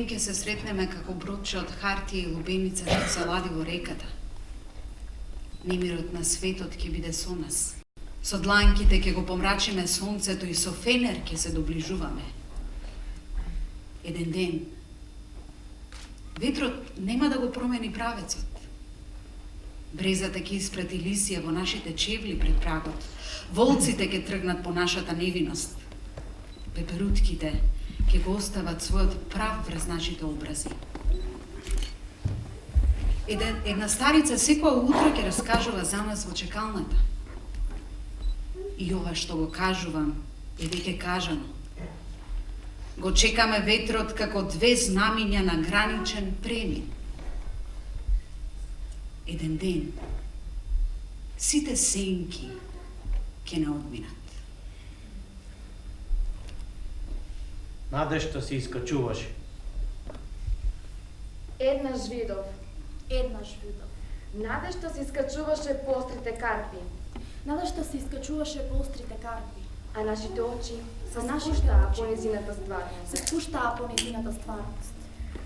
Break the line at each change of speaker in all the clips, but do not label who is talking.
ден ќе се сретнеме како бродче од хартија и лубеница што се лади во реката. Немирот на светот ќе биде со нас. Со дланките ќе го помрачиме сонцето и со фенер ќе се доближуваме. Еден ден, ветрот нема да го промени правецот. Брезата ќе испрати лисија во нашите чевли пред прагот. Волците ќе тргнат по нашата невиност. Пеперутките ќе го остават својот прав врз нашите образи. Една старица секоја утро ќе раскажува за нас во чекалната. И ова што го кажувам е веќе кажано. Го чекаме ветрот како две знамиња на граничен премин. Еден ден, сите сенки ќе не одминат.
Надежта се искачуваше.
Еднаш видов.
Надежта се искачуваше по острите карпи.
Надежта се искачуваше по острите карпи.
А нашите очи се
нашите
спуштаа
очи
по незината стварност.
Се спуштаа по незината стварност.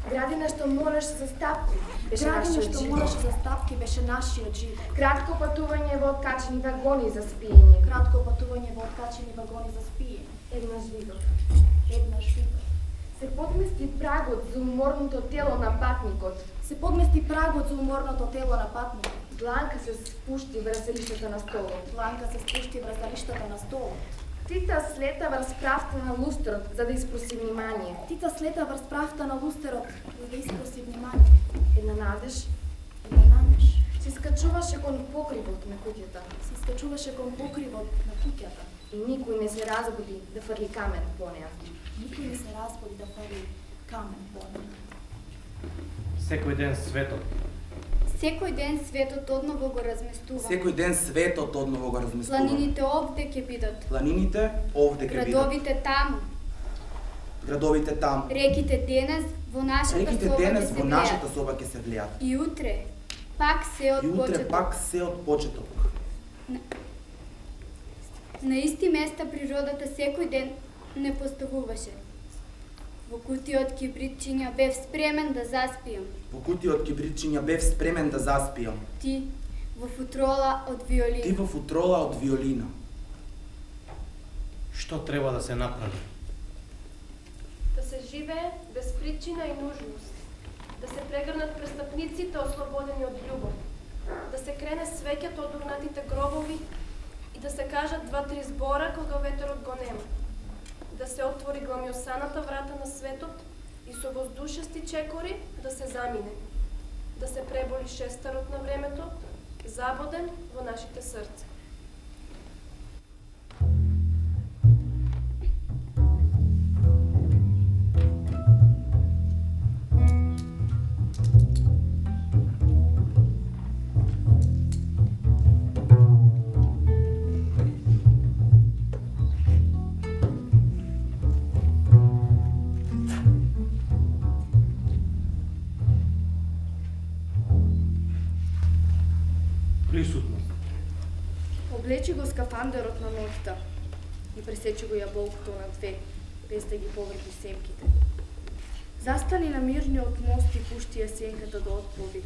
Градина што молеше за стапки беше
Градина
нашиот
што
живот.
молеше за стапки беше нашиот живот.
Кратко патување во откачени вагони за спиење.
Кратко патување во откачени вагони за спиење.
Еднаш видов.
Се
подмести прагот за уморното тело на патникот.
Се подмести прагот за уморното тело на патникот.
Дланка се спушти врз лиштата на столот.
Дланка се спушти врз лиштата на столот.
Тита слета врз правта на лустрот за да испроси внимание.
Тита слета врз правта на лустерот за да испроси внимание.
Една надеж се скачуваше кон покривот на куќата. И никој не се разбуди да фрли камен по неа.
Секој ден светот.
Секој ден светот одново го разместува.
Секој ден светот одново го разместува.
Планините овде ќе бидат.
Планините овде ќе бидат.
Градовите таму.
Градовите таму.
Реките денес во нашата
Реките
соба
денес
ќе се
во
влеат.
нашата соба ќе се влијат.
И утре пак се од
И утре
почеток.
пак се од почеток.
На исти места природата секој ден не поставуваше. Во кутиот кибритчиња бев спремен да заспиам.
Во кутиот кибритчиња бев спремен да заспиам.
Ти во футрола од виолина.
Ти во футрола од виолина.
Што треба да се направи?
Да се живее без причина и нужност. Да се прегрнат престапниците ослободени од љубов. Да се крене свеќето од урнатите гробови и да се кажат 2-3 збора кога ветерот го нема. Да се отвори гламјосаната врата на светот и со воздушести чекори да се замине. Да се преболи шестарот на времето, забоден во нашите срца.
Присутност.
Облечи го скафандерот на ноќта и пресечи го јаболкото на две, без да ги повреди семките. Застани на мирниот мост и пушти ја сенката да отплови.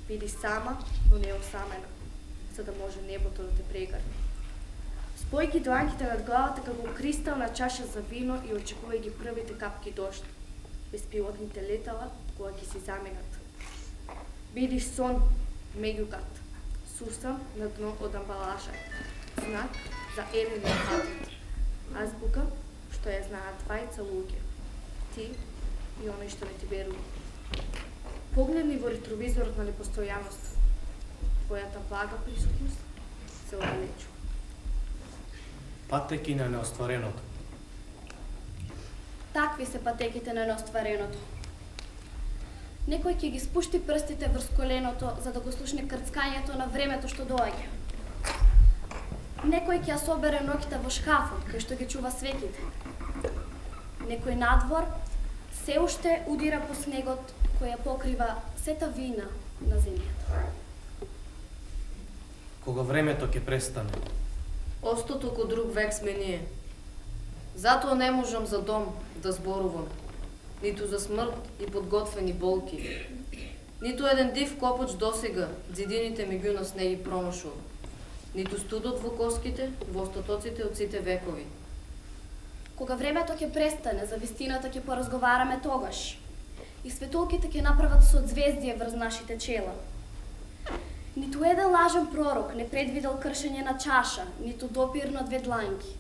Биди сама, но не осамена, за да може небото да те прегрне. Спој ги дланките над главата како кристална чаша за вино и очекувај ги првите капки дожд. Безпилотните летала кога ќе си заминат. Биди сон, меѓукат. Сусам на дно од амбалажа. Знак за Елен на хатот. Азбука што ја знаат двајца луѓе. Ти и оној што не ти верува. Погледни во ретровизорот на непостојаност. Твојата блага присутност се оддалечува.
Патеки на неоствареното.
Такви се патеките на неоствареното. Некој ќе ги спушти прстите врз коленото за да го слушне крцкањето на времето што доаѓа. Некој ќе ја собере ноќта во шкафот кај што ги чува свеќите. Некој надвор се уште удира по снегот кој ја покрива сета вина на земјата.
Кога времето ќе престане?
Остото ко друг век сме ние. Затоа не можам за дом да зборувам. ниту за смрт и подготвени болки. Ниту еден див копоч досега зидините меѓу нас не ги промашува. Ниту студот во коските, во остатоците од сите векови.
Кога времето ќе престане, за вистината ќе поразговараме тогаш. И светолките ќе направат созвездие врз нашите чела. Ниту еден лажен пророк не предвидел кршење на чаша, ниту допир на две дланки.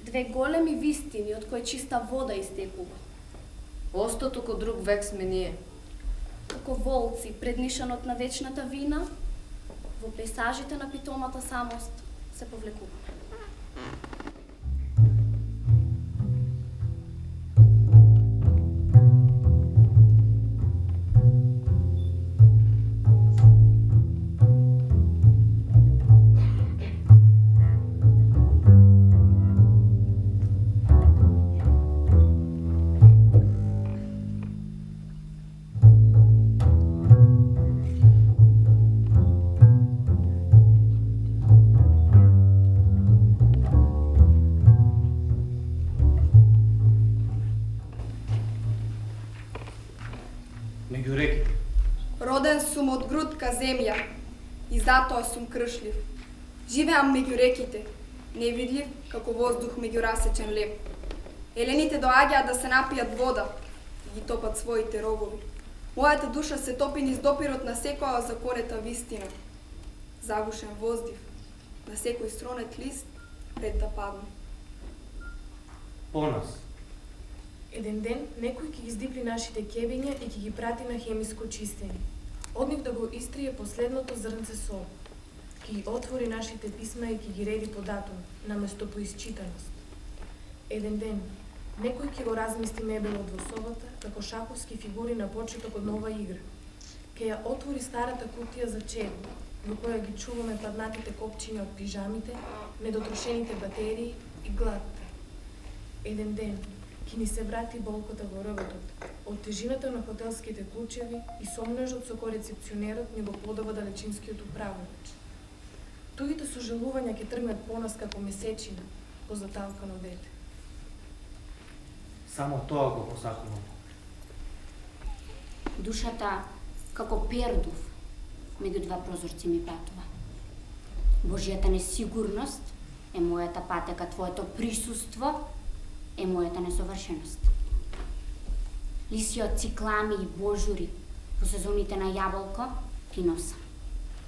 Две големи вистини од кои чиста вода истекува.
Остаток од друг век сме ние.
Како волци пред нишанот на вечната вина, во пейсажите на питомата самост се повлекуваме.
Меѓу реките.
Роден сум од грудка земја и затоа сум кршлив. Живеам меѓу реките, невидлив како воздух меѓу расечен леп. Елените доаѓаат да се напијат вода и ги топат своите рогови. Мојата душа се топи низ допирот на секоја закорета вистина. Загушен воздив, на секој стронет лист пред да падне.
По нас.
Еден ден некој ќе ги здипли нашите кебиња и ќе ги прати на хемиско чистење. Од нив да го истрие последното зрнце сол. Ќе ги отвори нашите писма и ќе ги реди по датум, наместо по исчитаност. Еден ден некој ќе го размести мебелот во собата како шаховски фигури на почеток од нова игра. Ќе ја отвори старата кутија за чеdo, во која ги чуваме паднатите копчиња од пижамите, недотрошените батерии и гладта. Еден ден ќе ни се врати болката во рвотот, од тежината на хотелските клучеви и сомнежот со кој рецепционерот ни го подава далечинскиот управувач. Тугите сожалувања ќе тргнат по нас како месечина, по заталкано дете.
Само тоа го посакувам.
Душата, како пердув, меѓу два прозорци ми патува. Божјата несигурност е мојата патека, твоето присуство е мојата несовршеност. Лисија од циклами и божури во сезоните на јаболко ти носа.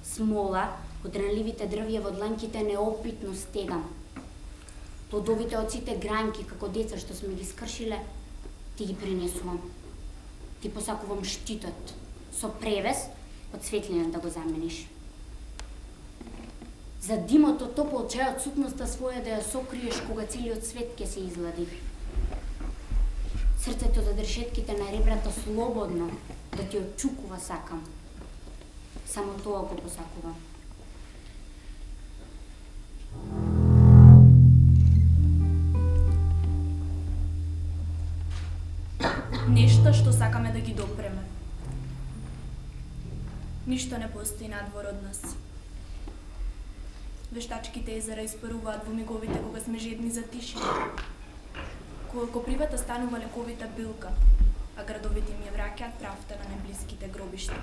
Смола од ренливите дрвја во дланките неопитно стегам. Плодовите од сите гранки како деца што сме ги скршиле, ти ги принесувам. Ти посакувам штитот со превес од светлина да го замениш. За димот од топол чај од сутноста своја да ја сокриеш кога целиот свет ќе се излади. Срцето за дрешетките на ребрата слободно да ти отчукува сакам. Само тоа го посакувам.
Нешто што сакаме да ги допреме. Ништо не постои надвор од нас. Вештачките езера испаруваат во миговите кога сме жедни за тишина. Кога копривата станува лековита билка, а градовите им ја враќаат правта на неблиските гробишта.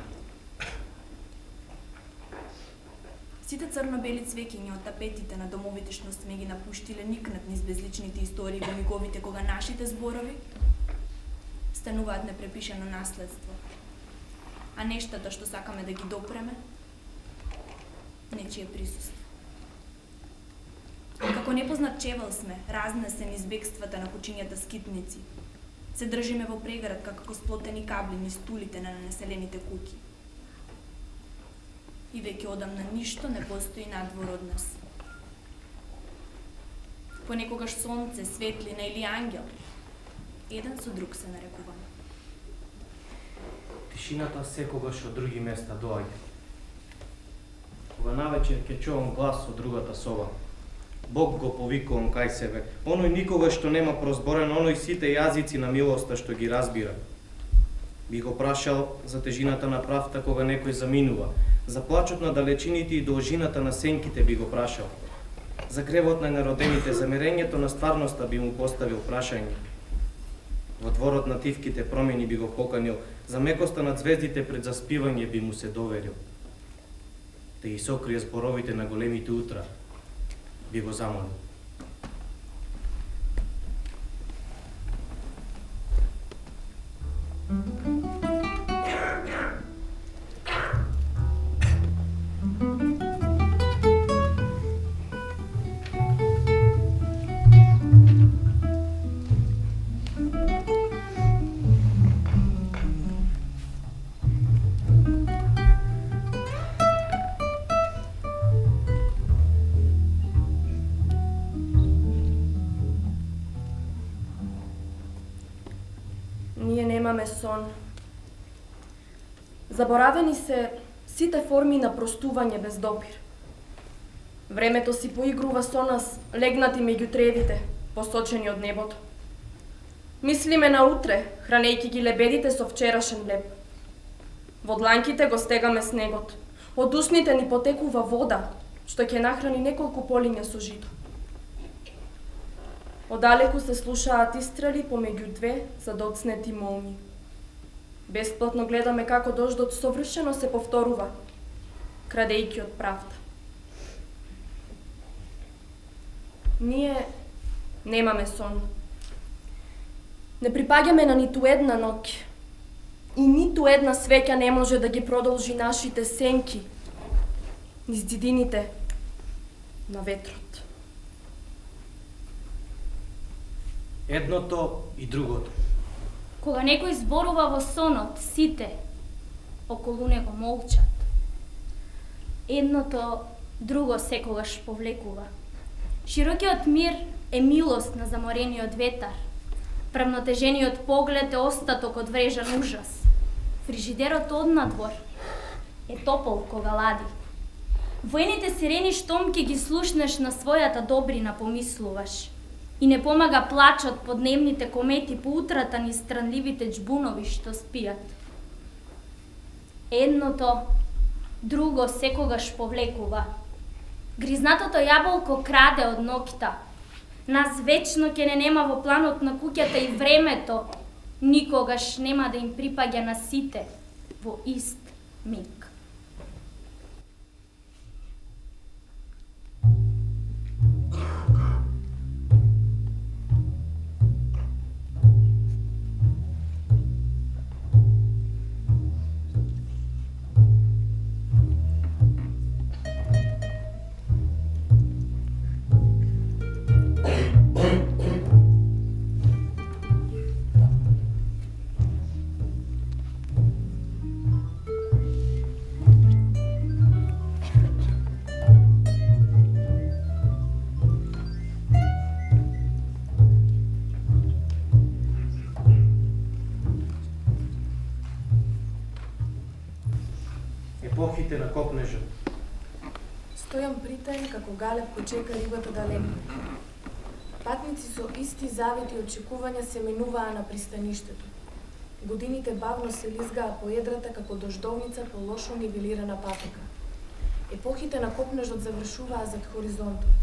Сите црно-бели цвеќиња од тапетите на домовите што сме ги напуштиле никнат низ безличните истории во миговите кога нашите зборови стануваат непрепишано наследство. А нештата што сакаме да ги допреме, нечие присуство. Како непознат чевал сме, разнесени из бегствата на кучињата скитници. Се држиме во преградка како сплотени кабли низ стулите на населените куќи. И веќе одамна ништо не постои надвор од нас. Понекогаш сонце, светлина или ангел, еден со друг се нарекуваме.
Тишината секогаш од други места доаѓа. Кога навечер ќе чувам глас од другата соба. Бог го повикувам кај себе. Оној никогаш што нема прозборен, оној сите јазици на милоста што ги разбира. Би го прашал за тежината на правта кога некој заминува, за плачот на далечините и должината на сенките би го прашал. За гревот на неродените, за мерењето на стварноста би му поставил прашање. Во дворот на тивките промени би го поканил, за мекоста над звездите пред заспивање би му се доверил. Да ги сокрие зборовите на големите утра, би го замолил.
Ние немаме сон. Заборавени се сите форми на простување без допир. Времето си поигрува со нас, легнати меѓу тревите, посочени од небото. Мислиме на утре, хранејќи ги лебедите со вчерашен леб. Во дланките го стегаме снегот. Од усните ни потекува вода, што ќе нахрани неколку полиња со жито. Одалеку се слушаат истрели помеѓу две задоцнети молњи. Бесплатно гледаме како дождот совршено се повторува, крадејќи од правда. Ние немаме сон. Не припаѓаме на ниту една ноќ. И ниту една свеќа не може да ги продолжи нашите сенки низ ѕидините на ветрот.
Едното и другото.
Кога некој зборува во сонот, сите околу него молчат. Едното друго секогаш повлекува. Широкиот мир е милост на заморениот ветар. Премнотежениот поглед е остаток од врежан ужас. Фрижидерот однадвор е топол кога лади. Воените сирени штом ќе ги слушнеш на својата добрина помислуваш. И не помага плачот под дневните комети по утрата ни странливите џбунови што спијат. Едното, друго секогаш повлекува. Гризнатото јаболко краде од ноќта. Нас вечно ќе не нема во планот на куќата и времето никогаш нема да им припаѓа на сите во ист миг.
Епохите на копнежот.
Стојам притаен како галеб кој чека рибата да легне. Патници со исти завети и очекувања се минуваа на пристаништето. Годините бавно се лизгаа по едрата како дождовница по лошо нивелирана патека. Епохите на копнежот завршуваа зад хоризонтот.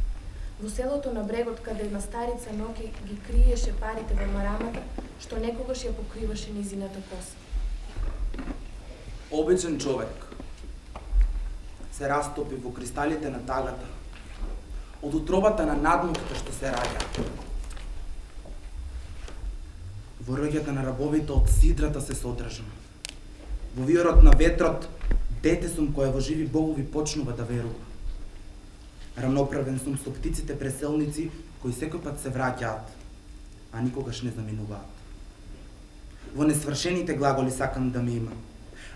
Во селото на брегот, каде една старица ноќе ги криеше парите во марамата, што некогаш ја покриваше низината коса.
Обичен човек се растопи во кристалите на тагата, од утробата на надмутката што се раѓа. Во роѓата на рабовите од сидрата се содржам. Во виорот на ветрот, дете сум кое во живи богови почнува да верува. Рамноправен сум со птиците преселници кои секој пат се враќаат, а никогаш не заминуваат. Во несвршените глаголи сакам да ме има.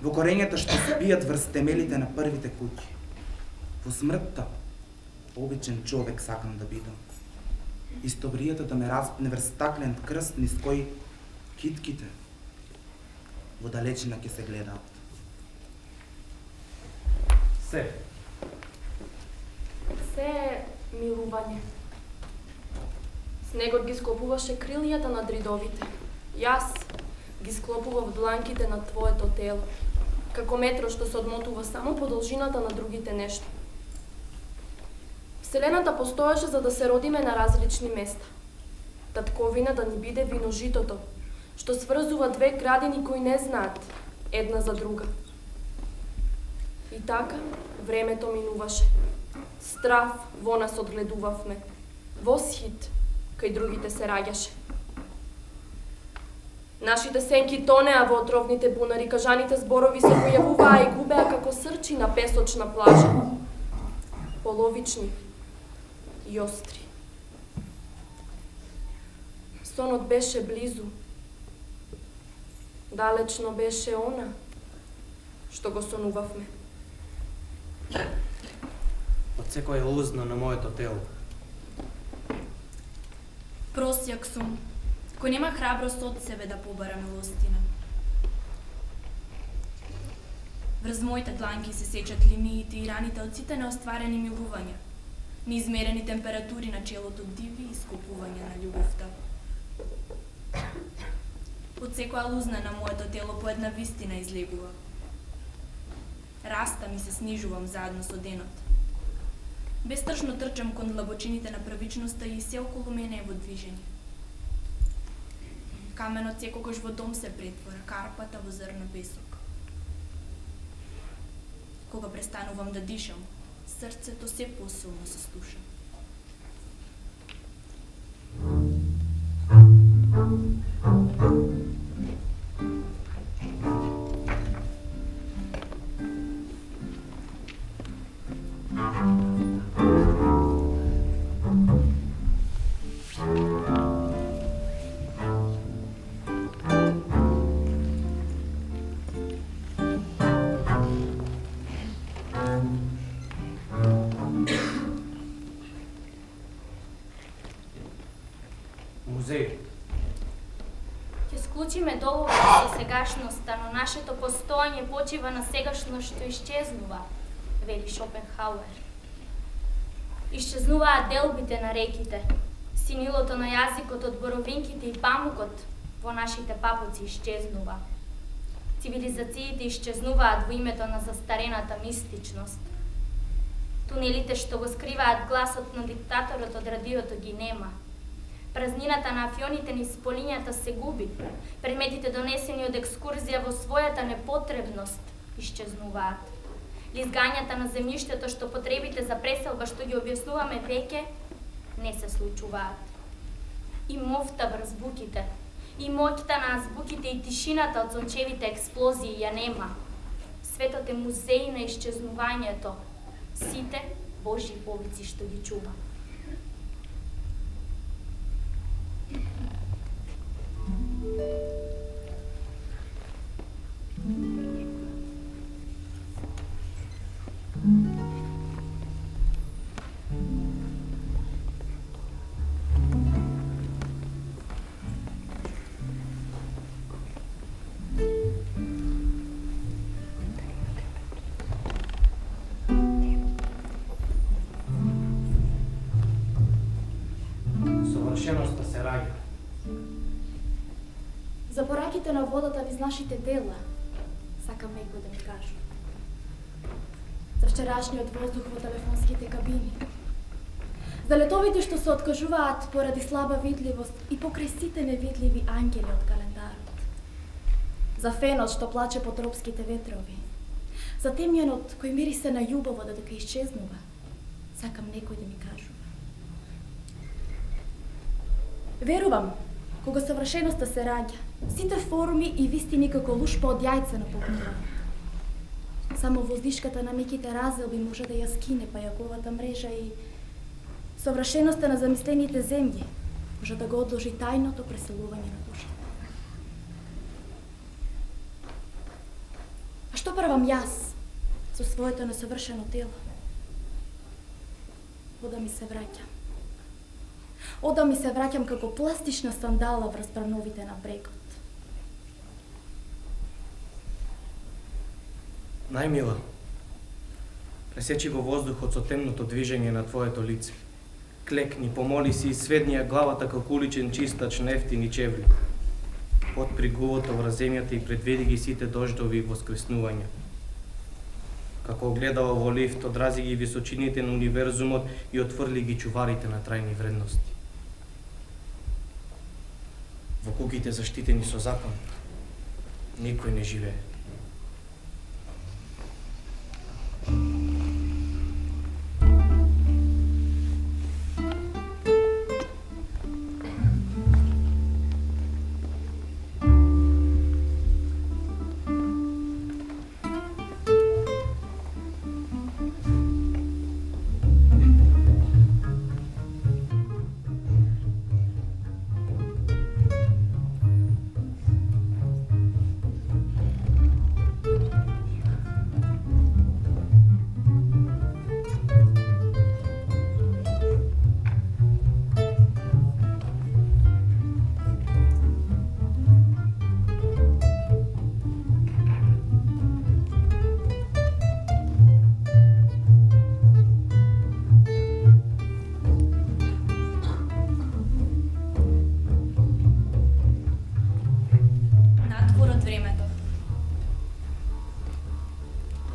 Во корењата што спијат врз темелите на првите куќи. Во смртта, обичен човек сакам да бидам. Истобријата да ме распне врз стаклен крст низ кој китките во далечина ќе се гледаат.
Се.
Се е милување. Снегот ги склопуваше крилјата над ридовите. Јас ги склопував дланките на твоето тело, како метро што се одмотува само по должината на другите нешта. Вселената постоеше за да се родиме на различни места. Татковина да ни биде виножитото, што сврзува две градини кои не знаат една за друга. И така, времето минуваше. Страв во нас одгледувавме. Восхит кај другите се раѓаше. Нашите сенки тонеа во отровните бунари, кажаните зборови се појавуваа и губеа како срчи на песочна плажа. Половични и остри. Сонот беше близу. Далечно беше она што го сонувавме.
Од секоја узна на моето тело.
Просјак сум, кој нема храброст од себе да побара милостина. Врз моите дланки се сечат линиите и раните од сите неостварени милувања, неизмерени температури на челото, диви искупувања на љубовта. Од секоја лузна на моето тело по една вистина излегува. Растам и се снижувам заедно со денот. Бестрашно трчам кон длабочините на правичноста и се околу мене е во движење. Каменот секогаш во дом се претвора, карпата во зрна песок. Кога престанувам да дишам, срцето се посилно се стуша.
Музеј.
Ќе склучиме доловите со сегашноста, но нашето постоење почива на сегашност што исчезнува, вели Шопенхауер. Исчезнуваат делбите на реките, синилото на јазикот од боровинките и памукот во нашите папуци исчезнува. Цивилизациите исчезнуваат во името на застарената мистичност. Тунелите што го скриваат гласот на диктаторот од радиото ги нема. Празнината на афионите низ полињата се губи. Предметите донесени од екскурзија во својата непотребност исчезнуваат. Лизгањата на земјиштето што потребите за преселба што ги објаснуваме веќе не се случуваат. И мовта врз буките, и моќта на азбуките и тишината од сончевите експлозии ја нема. Светот е музеј на исчезнувањето. Сите Божји повици што ги чува.
Совршеноста се раѓа.
За пораките на водата низ нашите дела, сакам некој да ми кажу. За вчерашниот воздух во телефонските кабини. За летовите што се откажуваат поради слаба видливост и покрај сите невидливи ангели од календарот. За фенот што плаче по тропските ветрови. За темјанот кој мирисе на љубово додека исчезнува. Сакам некој да ми кажува. Верувам, кога совршеноста се раѓа, сите форми и вистини како лушпа од јајце на покрива. Само воздишката на меките разелби може да ја скине пајаковата мрежа и совршеноста на замислените земји може да го одложи тајното преселување на душите. А што правам јас со своето несовршено тело? Ода ми се враќам. Ода ми се враќам како пластична сандала врз брановите на брегот.
Најмила, пресечи го воздухот со темното движење на твоето лице. Клекни, помоли си и сведни ја главата како уличен чистач на ефтини чевли. Отпри гувото врз земјата и предвиди ги сите дождови и воскреснувања. Како огледало во лифт, одрази ги височините на универзумот и отврли ги чуварите на трајни вредности. Во куќите заштитени со закон, никој не живее.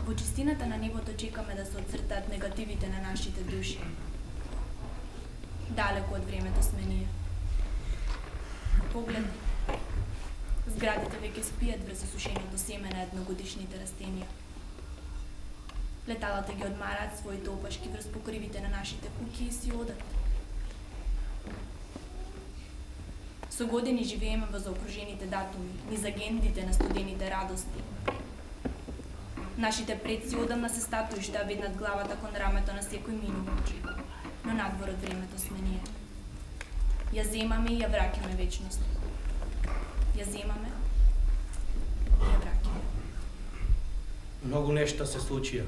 Во чистината на небото чекаме да се отцртаат негативите на нашите души. Далеко од времето сме ние. Погледни. Зградите веќе спијат врз засушеното семе на едногодишните растенија. Леталата ги одмараат своите опашки врз покривите на нашите куќи и си одат. Со години живееме во заокружените датуми, низ агендите на студените радости. Нашите предци одамна се статуиш да виднат главата кон рамето на секој минувач, но надвор од времето сме ние. Ја земаме и ја враќаме вечност. Ја земаме и ја враќаме.
Многу нешта се случија.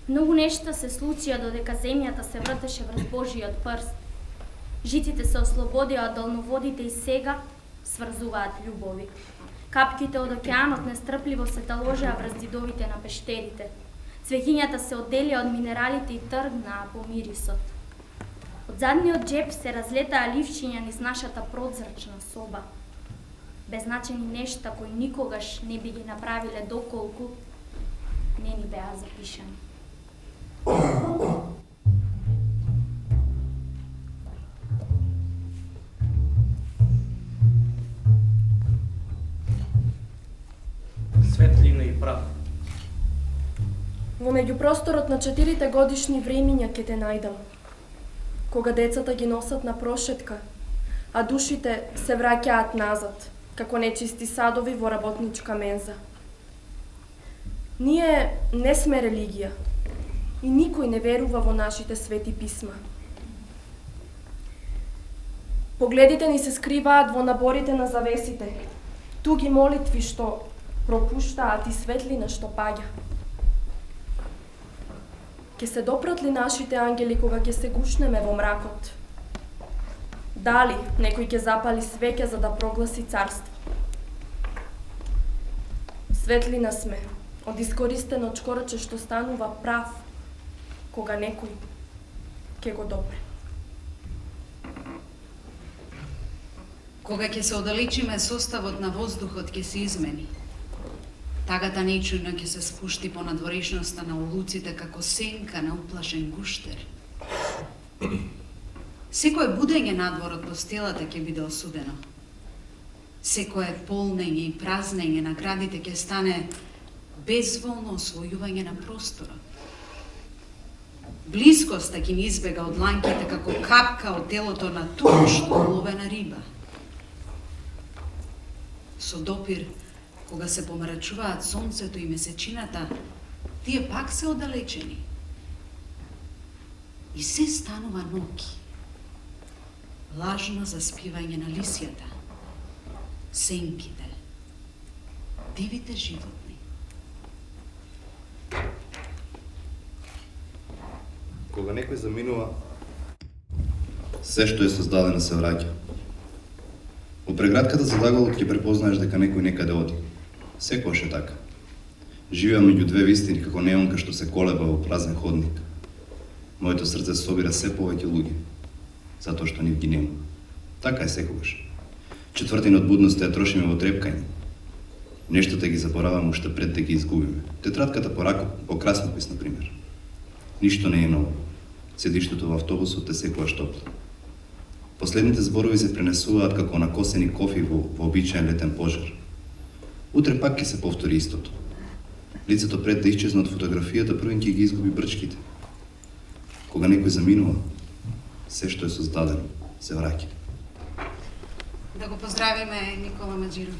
Многу нешта се случија додека земјата се вртеше врз Божиот прст. Житите се ослободија од долноводите и сега сврзуваат љубови. Капките од океанот нестрпливо се таложеа врз зидовите на пештерите. Цвеќињата се одделија од минералите и тргнаа по мирисот. Од задниот джеп се разлетаа ливчиња низ нашата прозрачна соба. Беззначени нешта кои никогаш не би ги направиле доколку не ни беа запишани.
Светлина и прав.
Во меѓупросторот на 4 годишни времиња ќе те најдам. Кога децата ги носат на прошетка, а душите се враќаат назад, како нечисти садови во работничка менза. Ние не сме религија и никој не верува во нашите свети писма. Погледите ни се скриваат во наборите на завесите, туги молитви што пропуштаат и светлина што паѓа. Ке се допрат ли нашите ангели кога ќе се гушнеме во мракот? Дали некој ќе запали свеќа за да прогласи царство? Светлина сме од искористено чкорче што станува прав кога некој ќе го допре.
Кога ќе се оддалечиме, составот на воздухот ќе се измени. Тагата нечујно ќе се спушти по надворешноста на улуците како сенка на уплашен гуштер. Секое будење надвор од постелата ќе биде осудено. Секое полнење и празнење на градите ќе стане безволно освојување на просторот. Блискоста ќе ни избега од ланките како капка од телото на тушто уловена риба. Со допир, кога се помрачуваат сонцето и месечината, тие пак се оддалечени. И се станува ноќ. Лажно заспивање на лисјата, сенките, дивите животни.
Кога некој заминува, се што е создадено се враќа. Во прегратката за даголот ќе препознаеш дека некој некаде оди. Секојаш е така. Живеам меѓу две вистини како неонка што се колеба во празен ходник. Моето срце собира се повеќе луѓе, затоа што нив ги нема. Така е секогаш. Четвртина од будноста ја трошиме во трепкање. Нештата ги забораваме уште пред да ги изгубиме. Тетратката по краснопис, например. Ништо не е ново. Седиштето во автобусот е секогаш топло. Последните зборови се пренесуваат како накосени кофи во обичаен летен пожар. Утре пак ќе се повтори истото. Лицето пред да исчезне од фотографијата првен ќе ги изгуби брчките. Кога некој заминува, се што е создадено се враќа.
Да го поздравиме Никола Маџиров.